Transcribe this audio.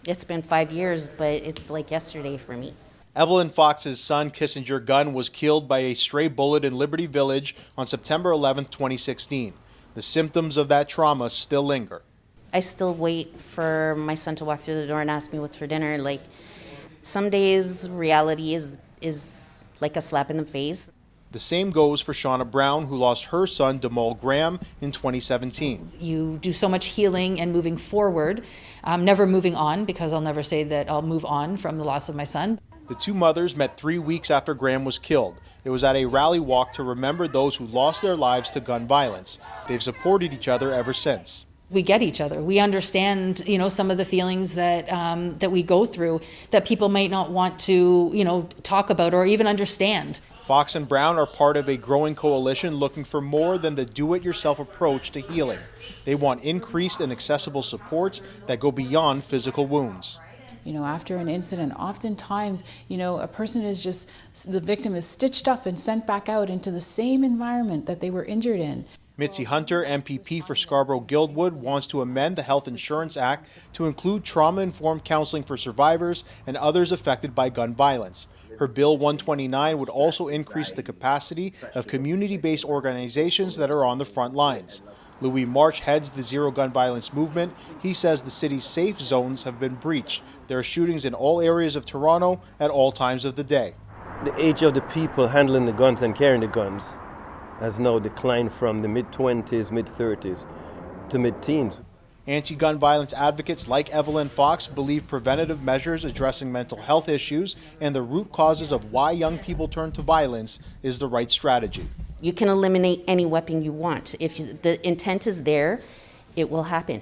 It's been 5 years, but it's like yesterday for me. Evelyn Fox's son, Kissinger Gunn, was killed by a stray bullet in Liberty Village on September 11, 2016. The symptoms of that trauma still linger. I still wait for my son to walk through the door and ask me what's for dinner. Like, some days reality is like a slap in the face. The same goes for Shauna Brown, who lost her son, Demal Graham, in 2017. You do so much healing and moving forward, never moving on, because I'll never say that I'll move on from the loss of my son. The two mothers met 3 weeks after Graham was killed. It was at a rally walk to remember those who lost their lives to gun violence. They've supported each other ever since. We get each other. We understand, some of the feelings that that we go through that people might not want to, talk about or even understand. Fox and Brown are part of a growing coalition looking for more than the do-it-yourself approach to healing. They want increased and accessible supports that go beyond physical wounds. After an incident, oftentimes, a person the victim is stitched up and sent back out into the same environment that they were injured in. Mitzie Hunter MP for Scarborough-Guildwood wants to amend the Health Insurance Act to include trauma-informed counseling for survivors and others affected by gun violence. Her Bill 129 would also increase the capacity of community-based organizations that are on the front lines. Louis March heads the Zero Gun Violence movement. He says the city's safe zones have been breached. There are shootings in all areas of Toronto at all times of the day. The age of the people handling the guns and carrying the guns has now declined from the mid-20s, mid-30s to mid-teens. Anti-gun violence advocates like Evelyn Fox believe preventative measures addressing mental health issues and the root causes of why young people turn to violence is the right strategy. You can eliminate any weapon you want. If the intent is there, it will happen.